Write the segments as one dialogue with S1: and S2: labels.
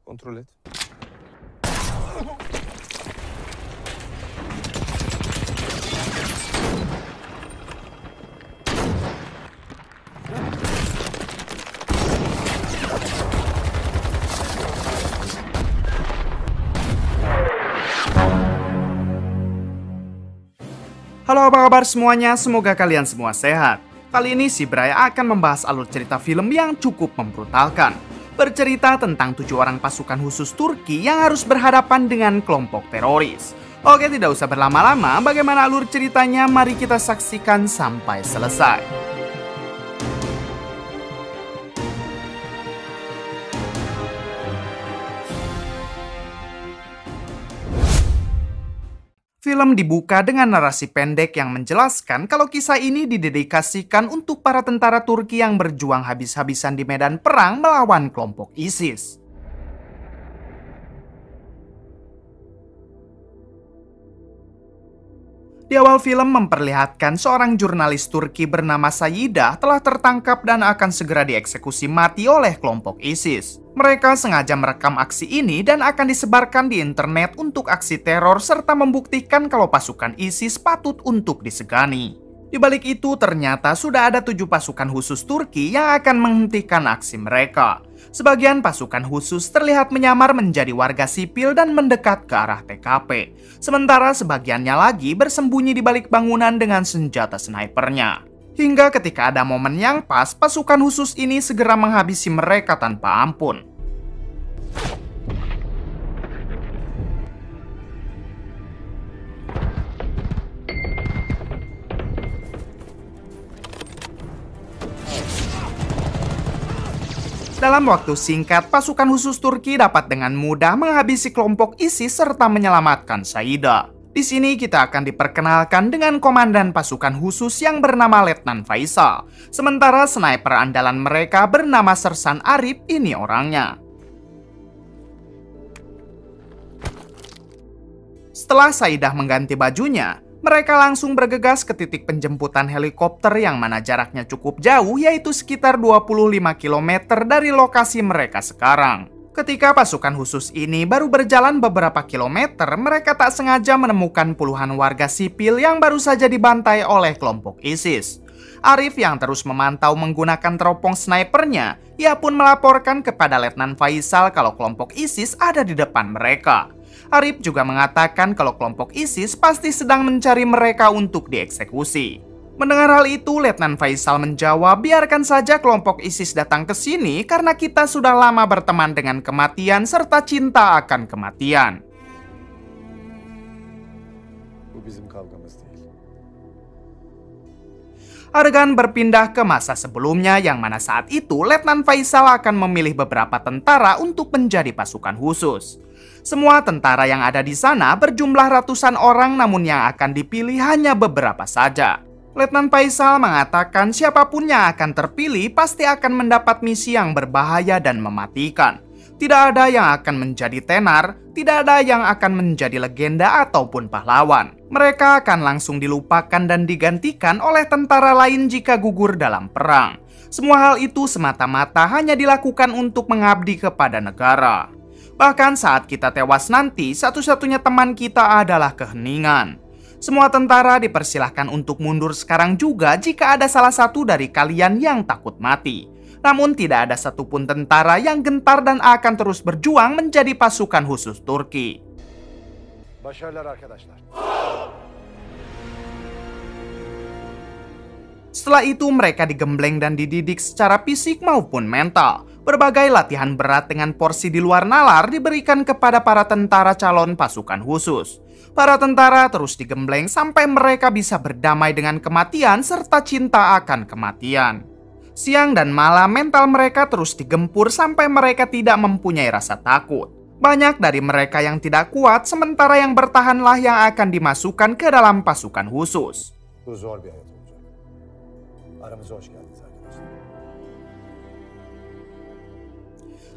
S1: Kontrol et.
S2: Halo, apa kabar semuanya? Semoga kalian semua sehat. Kali ini si Bray akan membahas alur cerita film yang cukup membrutalkan. Bercerita tentang 7 orang pasukan khusus Turki yang harus berhadapan dengan kelompok teroris. Oke, tidak usah berlama-lama, bagaimana alur ceritanya? Mari kita saksikan sampai selesai. Film dibuka dengan narasi pendek yang menjelaskan kalau kisah ini didedikasikan untuk para tentara Turki yang berjuang habis-habisan di medan perang melawan kelompok ISIS. Di awal film memperlihatkan seorang jurnalis Turki bernama Sayida telah tertangkap dan akan segera dieksekusi mati oleh kelompok ISIS. Mereka sengaja merekam aksi ini dan akan disebarkan di internet untuk aksi teror serta membuktikan kalau pasukan ISIS patut untuk disegani. Di balik itu ternyata sudah ada 7 pasukan khusus Turki yang akan menghentikan aksi mereka. Sebagian pasukan khusus terlihat menyamar menjadi warga sipil dan mendekat ke arah TKP. Sementara sebagiannya lagi bersembunyi di balik bangunan dengan senjata snipernya. Hingga ketika ada momen yang pas, pasukan khusus ini segera menghabisi mereka tanpa ampun. Dalam waktu singkat, pasukan khusus Turki dapat dengan mudah menghabisi kelompok ISIS serta menyelamatkan Sayida. Di sini kita akan diperkenalkan dengan komandan pasukan khusus yang bernama Letnan Faisal. Sementara sniper andalan mereka bernama Sersan Arif, ini orangnya. Setelah Saidah mengganti bajunya, mereka langsung bergegas ke titik penjemputan helikopter yang mana jaraknya cukup jauh, yaitu sekitar 25 km dari lokasi mereka sekarang. Ketika pasukan khusus ini baru berjalan beberapa kilometer, mereka tak sengaja menemukan puluhan warga sipil yang baru saja dibantai oleh kelompok ISIS. Arif yang terus memantau menggunakan teropong snipernya, ia pun melaporkan kepada Letnan Faisal kalau kelompok ISIS ada di depan mereka. Arif juga mengatakan kalau kelompok ISIS pasti sedang mencari mereka untuk dieksekusi. Mendengar hal itu, Letnan Faisal menjawab, biarkan saja kelompok ISIS datang ke sini karena kita sudah lama berteman dengan kematian serta cinta akan kematian. Adegan berpindah ke masa sebelumnya yang mana saat itu Letnan Faisal akan memilih beberapa tentara untuk menjadi pasukan khusus. Semua tentara yang ada di sana berjumlah ratusan orang, namun yang akan dipilih hanya beberapa saja. Letnan Faisal mengatakan siapapun yang akan terpilih pasti akan mendapat misi yang berbahaya dan mematikan. Tidak ada yang akan menjadi tenar, tidak ada yang akan menjadi legenda ataupun pahlawan. Mereka akan langsung dilupakan dan digantikan oleh tentara lain jika gugur dalam perang. Semua hal itu semata-mata hanya dilakukan untuk mengabdi kepada negara. Bahkan saat kita tewas nanti, satu-satunya teman kita adalah keheningan. Semua tentara dipersilahkan untuk mundur sekarang juga jika ada salah satu dari kalian yang takut mati. Namun tidak ada satupun tentara yang gentar dan akan terus berjuang menjadi pasukan khusus Turki. Setelah itu mereka digembleng dan dididik secara fisik maupun mental. Berbagai latihan berat dengan porsi di luar nalar diberikan kepada para tentara calon pasukan khusus. Para tentara terus digembleng sampai mereka bisa berdamai dengan kematian serta cinta akan kematian. Siang dan malam mental mereka terus digempur sampai mereka tidak mempunyai rasa takut. Banyak dari mereka yang tidak kuat, sementara yang bertahanlah yang akan dimasukkan ke dalam pasukan khusus.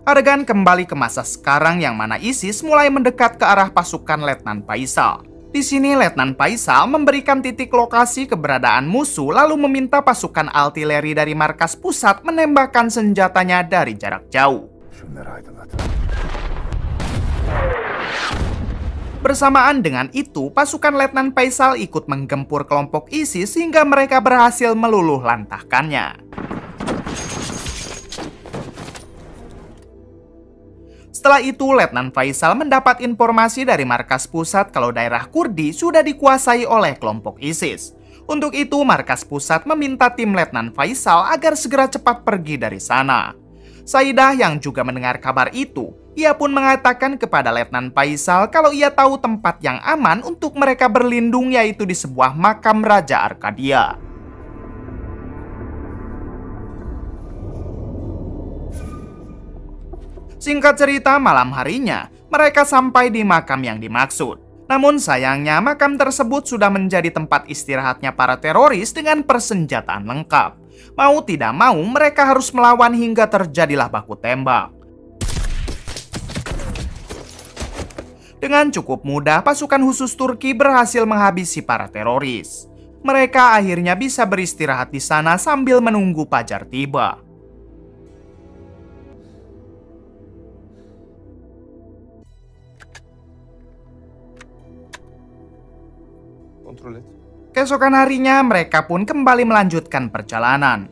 S2: Adegan kembali ke masa sekarang yang mana ISIS mulai mendekat ke arah pasukan Letnan Faisal. Di sini Letnan Faisal memberikan titik lokasi keberadaan musuh lalu meminta pasukan artileri dari markas pusat menembakkan senjatanya dari jarak jauh. Bersamaan dengan itu, pasukan Letnan Faisal ikut menggempur kelompok ISIS hingga mereka berhasil meluluh lantahkannya. Setelah itu, Letnan Faisal mendapat informasi dari markas pusat kalau daerah Kurdi sudah dikuasai oleh kelompok ISIS. Untuk itu, markas pusat meminta tim Letnan Faisal agar segera cepat pergi dari sana. Saidah yang juga mendengar kabar itu, ia pun mengatakan kepada Letnan Faisal kalau ia tahu tempat yang aman untuk mereka berlindung, yaitu di sebuah makam Raja Arkadia. Singkat cerita, malam harinya mereka sampai di makam yang dimaksud. Namun sayangnya makam tersebut sudah menjadi tempat istirahatnya para teroris dengan persenjataan lengkap. Mau tidak mau mereka harus melawan hingga terjadilah baku tembak. Dengan cukup mudah, pasukan khusus Turki berhasil menghabisi para teroris. Mereka akhirnya bisa beristirahat di sana sambil menunggu fajar tiba. Keesokan harinya, mereka pun kembali melanjutkan perjalanan.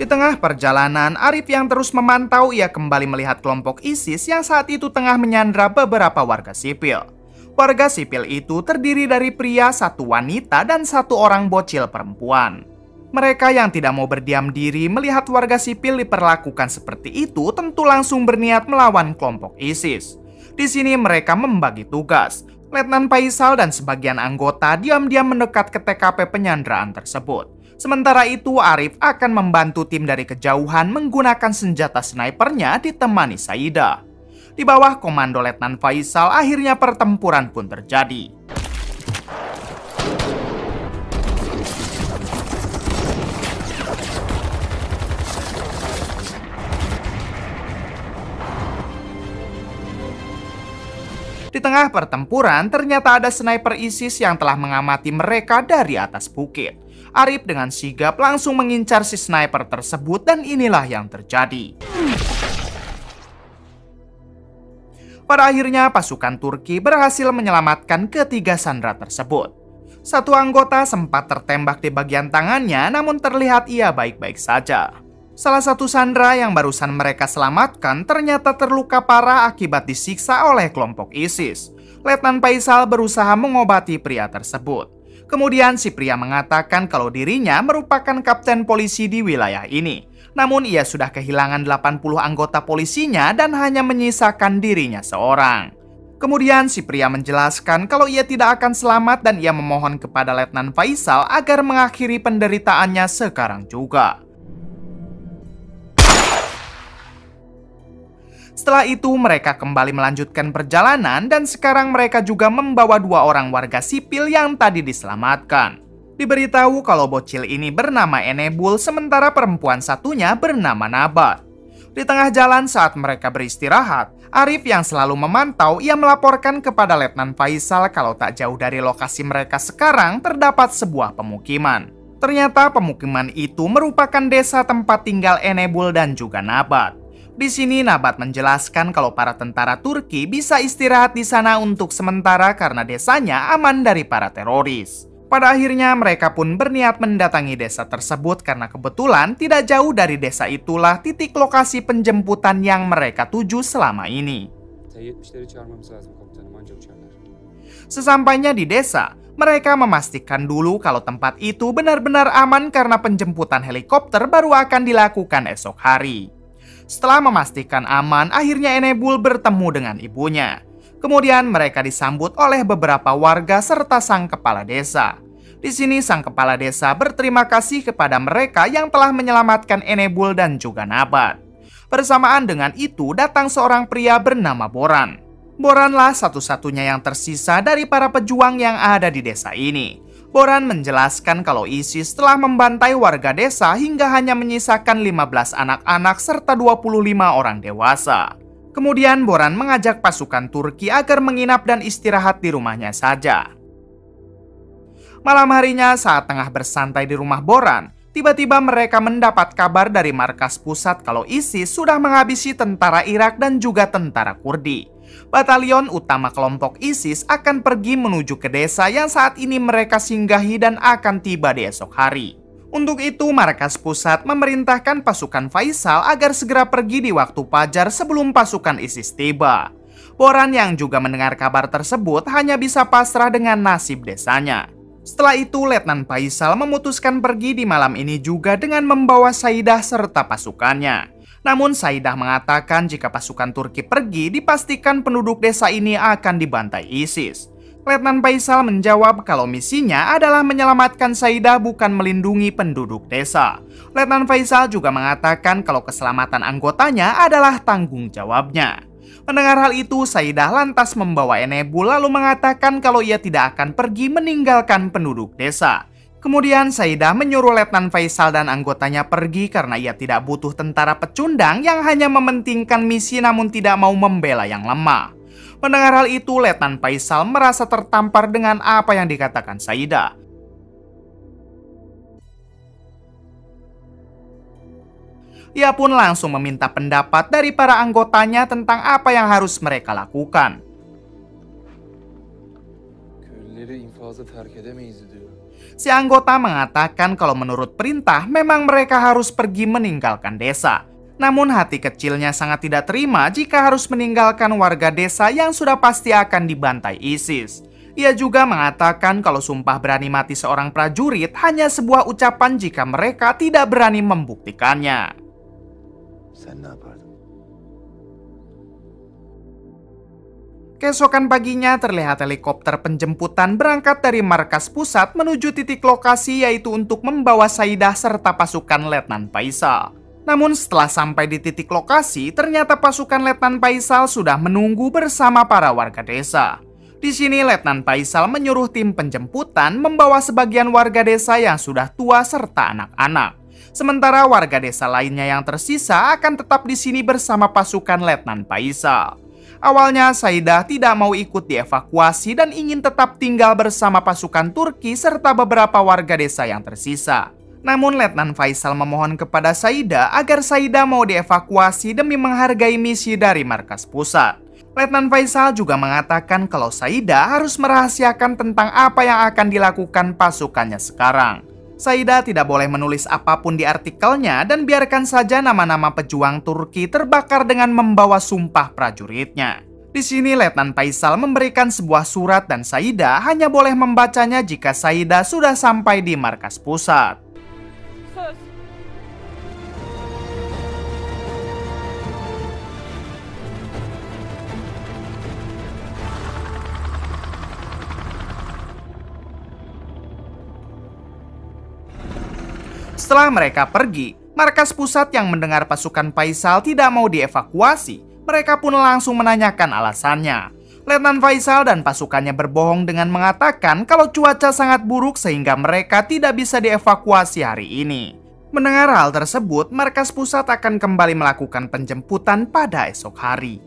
S2: Di tengah perjalanan, Arif yang terus memantau, ia kembali melihat kelompok ISIS yang saat itu tengah menyandra beberapa warga sipil. Warga sipil itu terdiri dari pria, satu wanita, dan satu orang bocil perempuan. Mereka yang tidak mau berdiam diri melihat warga sipil diperlakukan seperti itu tentu langsung berniat melawan kelompok ISIS. Di sini mereka membagi tugas. Letnan Faisal dan sebagian anggota diam-diam mendekat ke TKP penyanderaan tersebut. Sementara itu, Arif akan membantu tim dari kejauhan menggunakan senjata snipernya ditemani Saidah. Di bawah komando Letnan Faisal, akhirnya pertempuran pun terjadi. Di tengah pertempuran, ternyata ada sniper ISIS yang telah mengamati mereka dari atas bukit. Arif dengan sigap langsung mengincar si sniper tersebut dan inilah yang terjadi. Pada akhirnya, pasukan Turki berhasil menyelamatkan ketiga sandera tersebut. Satu anggota sempat tertembak di bagian tangannya, namun terlihat ia baik-baik saja. Salah satu sandera yang barusan mereka selamatkan ternyata terluka parah akibat disiksa oleh kelompok ISIS. Letnan Faisal berusaha mengobati pria tersebut. Kemudian si pria mengatakan kalau dirinya merupakan kapten polisi di wilayah ini. Namun ia sudah kehilangan 80 anggota polisinya dan hanya menyisakan dirinya seorang. Kemudian si pria menjelaskan kalau ia tidak akan selamat dan ia memohon kepada Letnan Faisal agar mengakhiri penderitaannya sekarang juga. Setelah itu mereka kembali melanjutkan perjalanan dan sekarang mereka juga membawa 2 orang warga sipil yang tadi diselamatkan. Diberitahu kalau bocil ini bernama Enebul sementara perempuan satunya bernama Nabat. Di tengah jalan saat mereka beristirahat, Arif yang selalu memantau ia melaporkan kepada Letnan Faisal kalau tak jauh dari lokasi mereka sekarang terdapat sebuah pemukiman. Ternyata pemukiman itu merupakan desa tempat tinggal Enebul dan juga Nabat. Di sini Nabat menjelaskan kalau para tentara Turki bisa istirahat di sana untuk sementara karena desanya aman dari para teroris. Pada akhirnya mereka pun berniat mendatangi desa tersebut karena kebetulan tidak jauh dari desa itulah titik lokasi penjemputan yang mereka tuju selama ini. Sesampainya di desa, mereka memastikan dulu kalau tempat itu benar-benar aman karena penjemputan helikopter baru akan dilakukan esok hari. Setelah memastikan aman, akhirnya Enebul bertemu dengan ibunya. Kemudian mereka disambut oleh beberapa warga serta sang kepala desa. Di sini sang kepala desa berterima kasih kepada mereka yang telah menyelamatkan Enebul dan juga Nabat. Bersamaan dengan itu datang seorang pria bernama Boran. Boranlah satu-satunya yang tersisa dari para pejuang yang ada di desa ini. Boran menjelaskan kalau ISIS telah membantai warga desa hingga hanya menyisakan 15 anak-anak serta 25 orang dewasa. Kemudian Boran mengajak pasukan Turki agar menginap dan istirahat di rumahnya saja. Malam harinya saat tengah bersantai di rumah Boran, Tiba-tiba mereka mendapat kabar dari markas pusat kalau ISIS sudah menghabisi tentara Irak dan juga tentara Kurdi. Batalion utama kelompok ISIS akan pergi menuju ke desa yang saat ini mereka singgahi dan akan tiba di esok hari. Untuk itu, markas pusat memerintahkan pasukan Faisal agar segera pergi di waktu fajar sebelum pasukan ISIS tiba. Boran yang juga mendengar kabar tersebut hanya bisa pasrah dengan nasib desanya. Setelah itu, Letnan Faisal memutuskan pergi di malam ini juga dengan membawa Saidah serta pasukannya. Namun Saidah mengatakan jika pasukan Turki pergi, dipastikan penduduk desa ini akan dibantai ISIS. Letnan Faisal menjawab kalau misinya adalah menyelamatkan Saidah, bukan melindungi penduduk desa. Letnan Faisal juga mengatakan kalau keselamatan anggotanya adalah tanggung jawabnya. Mendengar hal itu, Saidah lantas membawa Enebul lalu mengatakan kalau ia tidak akan pergi meninggalkan penduduk desa. Kemudian Saidah menyuruh Letnan Faisal dan anggotanya pergi karena ia tidak butuh tentara pecundang yang hanya mementingkan misi namun tidak mau membela yang lemah. Mendengar hal itu, Letnan Faisal merasa tertampar dengan apa yang dikatakan Saidah. Ia pun langsung meminta pendapat dari para anggotanya tentang apa yang harus mereka lakukan. Si anggota mengatakan kalau menurut perintah memang mereka harus pergi meninggalkan desa. Namun hati kecilnya sangat tidak terima jika harus meninggalkan warga desa yang sudah pasti akan dibantai ISIS. Ia juga mengatakan kalau sumpah berani mati seorang prajurit hanya sebuah ucapan jika mereka tidak berani membuktikannya. Keesokan paginya terlihat helikopter penjemputan berangkat dari markas pusat menuju titik lokasi, yaitu untuk membawa Saidah serta pasukan Letnan Faisal. Namun setelah sampai di titik lokasi, ternyata pasukan Letnan Faisal sudah menunggu bersama para warga desa. Di sini Letnan Faisal menyuruh tim penjemputan membawa sebagian warga desa yang sudah tua serta anak-anak. Sementara warga desa lainnya yang tersisa akan tetap di sini bersama pasukan Letnan Faisal. Awalnya Saidah tidak mau ikut dievakuasi dan ingin tetap tinggal bersama pasukan Turki serta beberapa warga desa yang tersisa. Namun Letnan Faisal memohon kepada Saidah agar Saidah mau dievakuasi demi menghargai misi dari markas pusat. Letnan Faisal juga mengatakan kalau Saidah harus merahasiakan tentang apa yang akan dilakukan pasukannya sekarang. Saidah tidak boleh menulis apapun di artikelnya dan biarkan saja nama-nama pejuang Turki terbakar dengan membawa sumpah prajuritnya. Di sini Letnan Faisal memberikan sebuah surat dan Saidah hanya boleh membacanya jika Saidah sudah sampai di markas pusat. Setelah mereka pergi, markas pusat yang mendengar pasukan Faisal tidak mau dievakuasi, mereka pun langsung menanyakan alasannya. Letnan Faisal dan pasukannya berbohong dengan mengatakan kalau cuaca sangat buruk sehingga mereka tidak bisa dievakuasi hari ini. Mendengar hal tersebut, markas pusat akan kembali melakukan penjemputan pada esok hari.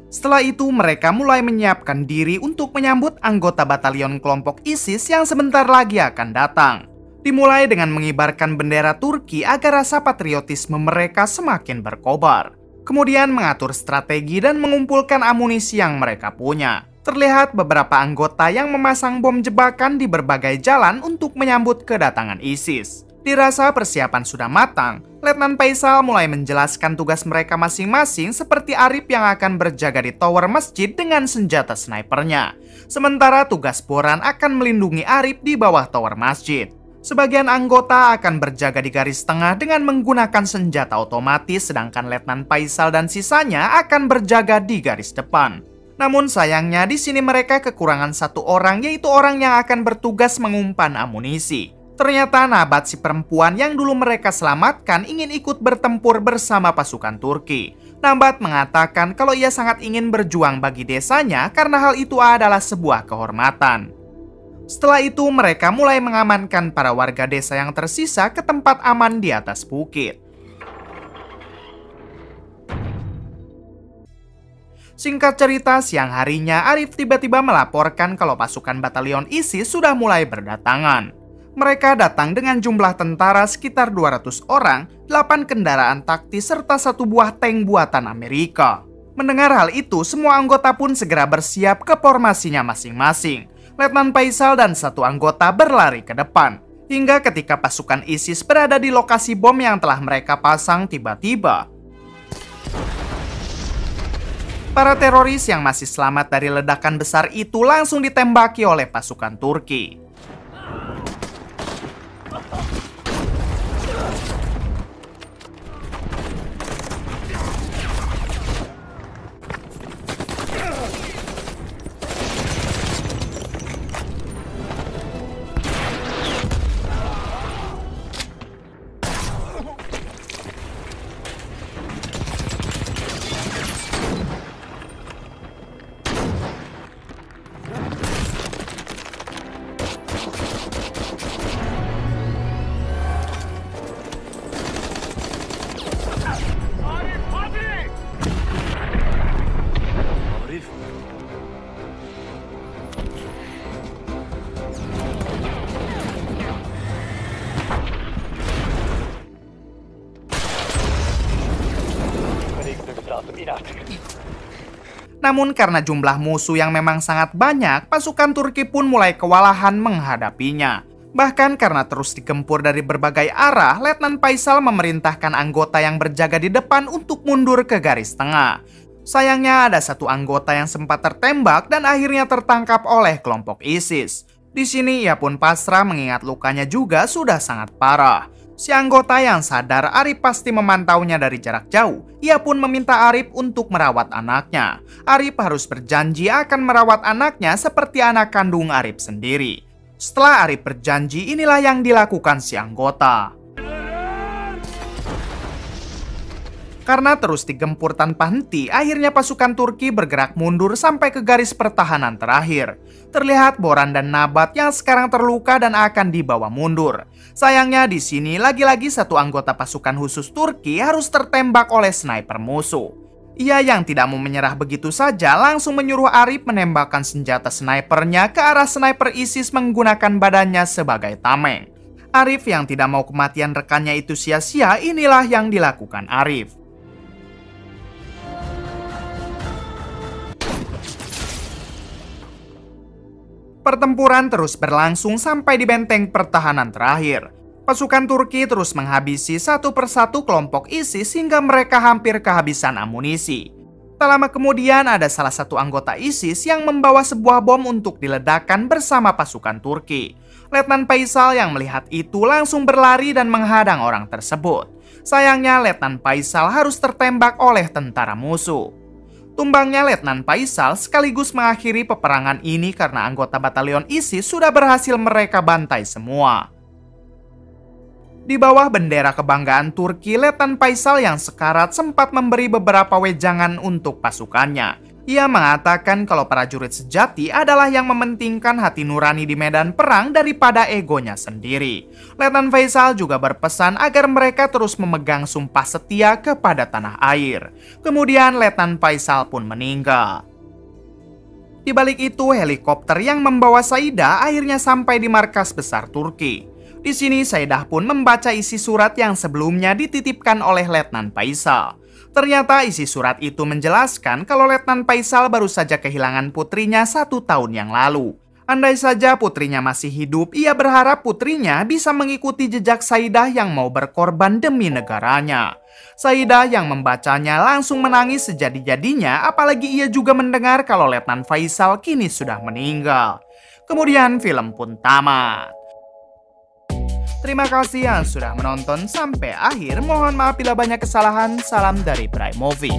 S2: Setelah itu, mereka mulai menyiapkan diri untuk menyambut anggota batalion kelompok ISIS yang sebentar lagi akan datang. Dimulai dengan mengibarkan bendera Turki agar rasa patriotisme mereka semakin berkobar. Kemudian mengatur strategi dan mengumpulkan amunisi yang mereka punya. Terlihat beberapa anggota yang memasang bom jebakan di berbagai jalan untuk menyambut kedatangan ISIS. Dirasa persiapan sudah matang, Letnan Faisal mulai menjelaskan tugas mereka masing-masing, seperti Arif yang akan berjaga di tower masjid dengan senjata snipernya. Sementara tugas Boran akan melindungi Arif di bawah tower masjid. Sebagian anggota akan berjaga di garis tengah dengan menggunakan senjata otomatis, sedangkan Letnan Faisal dan sisanya akan berjaga di garis depan. Namun sayangnya di sini mereka kekurangan satu orang, yaitu orang yang akan bertugas mengumpan amunisi. Ternyata Nabat, si perempuan yang dulu mereka selamatkan, ingin ikut bertempur bersama pasukan Turki. Nabat mengatakan kalau ia sangat ingin berjuang bagi desanya karena hal itu adalah sebuah kehormatan. Setelah itu mereka mulai mengamankan para warga desa yang tersisa ke tempat aman di atas bukit. Singkat cerita, siang harinya Arif tiba-tiba melaporkan kalau pasukan batalion ISIS sudah mulai berdatangan. Mereka datang dengan jumlah tentara sekitar 200 orang, 8 kendaraan taktis, serta 1 buah tank buatan Amerika. Mendengar hal itu, semua anggota pun segera bersiap ke formasinya masing-masing. Letnan Faisal dan 1 anggota berlari ke depan. Hingga ketika pasukan ISIS berada di lokasi bom yang telah mereka pasang, tiba-tiba para teroris yang masih selamat dari ledakan besar itu langsung ditembaki oleh pasukan Turki. Namun karena jumlah musuh yang memang sangat banyak, pasukan Turki pun mulai kewalahan menghadapinya. Bahkan karena terus digempur dari berbagai arah, Letnan Faisal memerintahkan anggota yang berjaga di depan untuk mundur ke garis tengah. Sayangnya ada 1 anggota yang sempat tertembak dan akhirnya tertangkap oleh kelompok ISIS. Di sini ia pun pasrah mengingat lukanya juga sudah sangat parah. Si anggota yang sadar Arif pasti memantaunya dari jarak jauh. Ia pun meminta Arif untuk merawat anaknya. Arif harus berjanji akan merawat anaknya seperti anak kandung Arif sendiri. Setelah Arif berjanji, inilah yang dilakukan si anggota. Karena terus digempur tanpa henti, akhirnya pasukan Turki bergerak mundur sampai ke garis pertahanan terakhir. Terlihat Boran dan Nabat yang sekarang terluka dan akan dibawa mundur. Sayangnya di sini lagi-lagi 1 anggota pasukan khusus Turki harus tertembak oleh sniper musuh. Ia yang tidak mau menyerah begitu saja langsung menyuruh Arif menembakkan senjata snipernya ke arah sniper ISIS menggunakan badannya sebagai tameng. Arif yang tidak mau kematian rekannya itu sia-sia, inilah yang dilakukan Arif. Pertempuran terus berlangsung sampai di benteng pertahanan terakhir. Pasukan Turki terus menghabisi 1 persatu kelompok ISIS hingga mereka hampir kehabisan amunisi. Tak lama kemudian ada salah 1 anggota ISIS yang membawa sebuah bom untuk diledakkan bersama pasukan Turki. Letnan Faisal yang melihat itu langsung berlari dan menghadang orang tersebut. Sayangnya Letnan Faisal harus tertembak oleh tentara musuh. Tumbangnya Letnan Faisal sekaligus mengakhiri peperangan ini karena anggota batalion ISIS sudah berhasil mereka bantai semua. Di bawah bendera kebanggaan Turki, Letnan Faisal yang sekarat sempat memberi beberapa wejangan untuk pasukannya. Ia mengatakan kalau prajurit sejati adalah yang mementingkan hati nurani di medan perang daripada egonya sendiri. Letnan Faisal juga berpesan agar mereka terus memegang sumpah setia kepada tanah air. Kemudian Letnan Faisal pun meninggal. Di balik itu, helikopter yang membawa Saidah akhirnya sampai di markas besar Turki. Di sini Saidah pun membaca isi surat yang sebelumnya dititipkan oleh Letnan Faisal. Ternyata isi surat itu menjelaskan kalau Letnan Faisal baru saja kehilangan putrinya 1 tahun yang lalu. Andai saja putrinya masih hidup, ia berharap putrinya bisa mengikuti jejak Saidah yang mau berkorban demi negaranya. Saidah yang membacanya langsung menangis sejadi-jadinya, apalagi ia juga mendengar kalau Letnan Faisal kini sudah meninggal. Kemudian film pun tamat. Terima kasih yang sudah menonton sampai akhir. Mohon maaf bila banyak kesalahan. Salam dari Prime Movie.